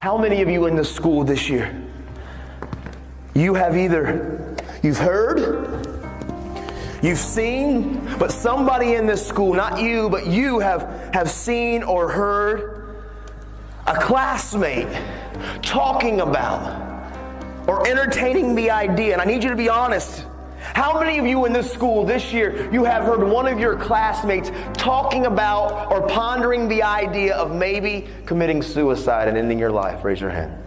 How many of you in this school this year, you've heard, you've seen, but somebody in this school, not you, but you have seen or heard a classmate talking about or entertaining the idea, and I need you to be honest. How many of you in this school this year, you have heard one of your classmates talking about or pondering the idea of maybe committing suicide and ending your life? Raise your hand.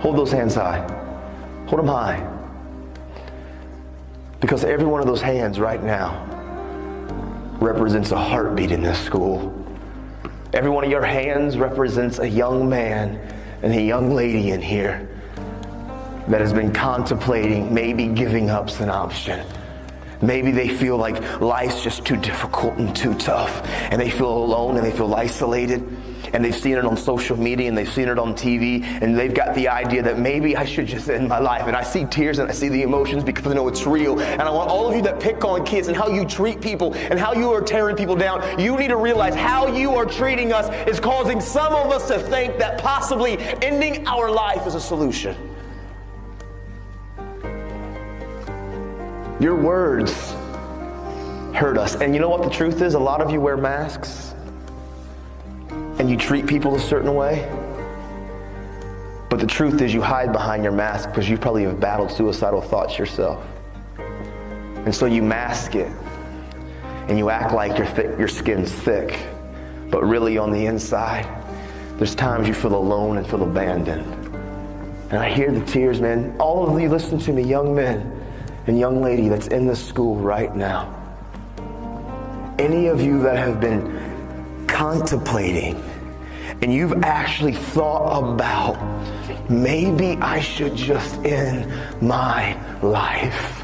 Hold those hands high. Hold them high. Because every one of those hands right now represents a heartbeat in this school. Every one of your hands represents a young man and a young lady in here that has been contemplating maybe giving up's an option. Maybe they feel like life's just too difficult and too tough, and they feel alone and they feel isolated, and they've seen it on social media and they've seen it on TV, and they've got the idea that maybe I should just end my life. And I see tears and I see the emotions because I know it's real. And I want all of you that pick on kids and how you treat people and how you are tearing people down, you need to realize how you are treating us is causing some of us to think that possibly ending our life is a solution. Your words hurt us. And you know what the truth is? A lot of you wear masks and you treat people a certain way. But the truth is you hide behind your mask because you probably have battled suicidal thoughts yourself. And so you mask it and you act like your skin's thick. But really on the inside, there's times you feel alone and feel abandoned. And I hear the tears, man. All of you listen to me, young men and young lady that's in this school right now. Any of you that have been contemplating and you've actually thought about, maybe I should just end my life,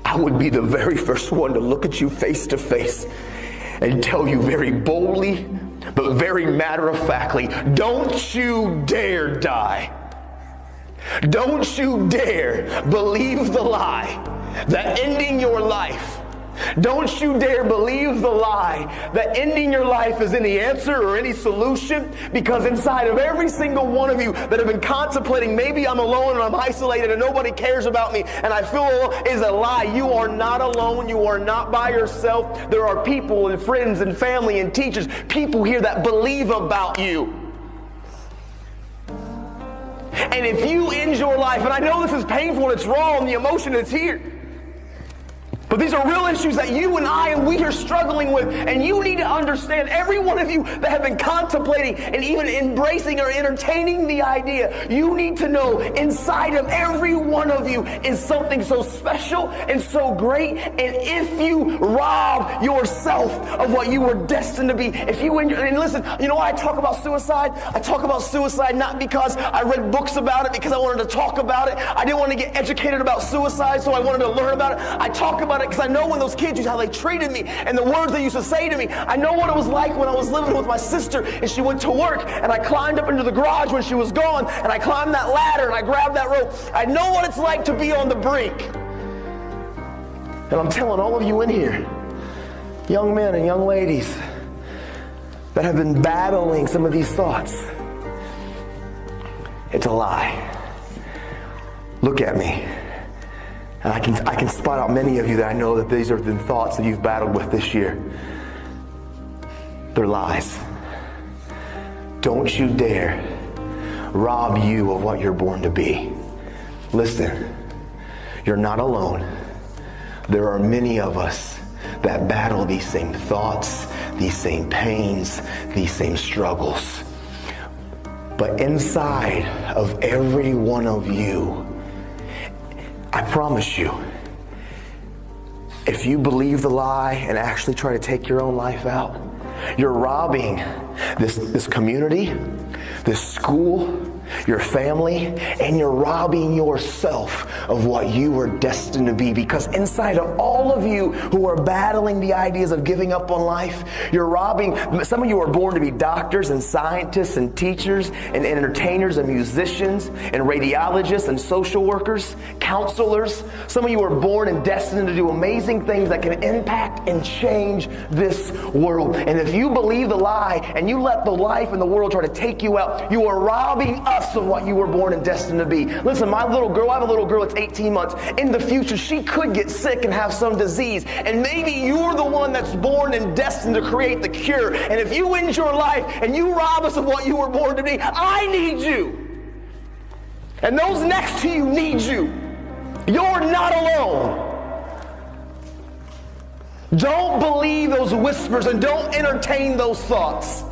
I would be the very first one to look at you face to face and tell you very boldly, but very matter-of-factly, don't you dare die. Don't you dare believe the lie that ending your life, don't you dare believe the lie that ending your life is any answer or any solution, because inside of every single one of you that have been contemplating, maybe I'm alone and I'm isolated and nobody cares about me and I feel alone, is a lie. You are not alone. You are not by yourself. There are people and friends and family and teachers, people here that believe about you. And if you end your life, and I know this is painful and it's raw and the emotion is here, but these are real issues that you and I and we are struggling with, and you need to understand, every one of you that have been contemplating and even embracing or entertaining the idea, you need to know inside of every one of you is something so special and so great. And if you rob yourself of what you were destined to be, if you, and listen, you know why I talk about suicide? I talk about suicide not because I read books about it, because I wanted to talk about it. I didn't want to get educated about suicide, so I wanted to learn about it. I talk about it because I know when those kids used how they treated me and the words they used to say to me. I know what it was like when I was living with my sister and she went to work and I climbed up into the garage when she was gone and I climbed that ladder and I grabbed that rope. I know what it's like to be on the brink. And I'm telling all of you in here, young men and young ladies that have been battling some of these thoughts, it's a lie. Look at me. And I can spot out many of you that I know that these have been thoughts that you've battled with this year. They're lies. Don't you dare rob you of what you're born to be. Listen, you're not alone. There are many of us that battle these same thoughts, these same pains, these same struggles. But inside of every one of you, I promise you, if you believe the lie and actually try to take your own life out, you're robbing this community, this school, your family, and you're robbing yourself of what you were destined to be. Because inside of all of you who are battling the ideas of giving up on life, you're robbing. Some of you are born to be doctors and scientists and teachers and entertainers and musicians and radiologists and social workers, counselors. Some of you are born and destined to do amazing things that can impact and change this world. And if you believe the lie and you let the life and the world try to take you out, you are robbing us of what you were born and destined to be. Listen, my little girl, I have a little girl that's 18 months. In the future, she could get sick and have some disease. And maybe you're the one that's born and destined to create the cure. And if you end your life and you rob us of what you were born to be, I need you. And those next to you need you. You're not alone. Don't believe those whispers and don't entertain those thoughts.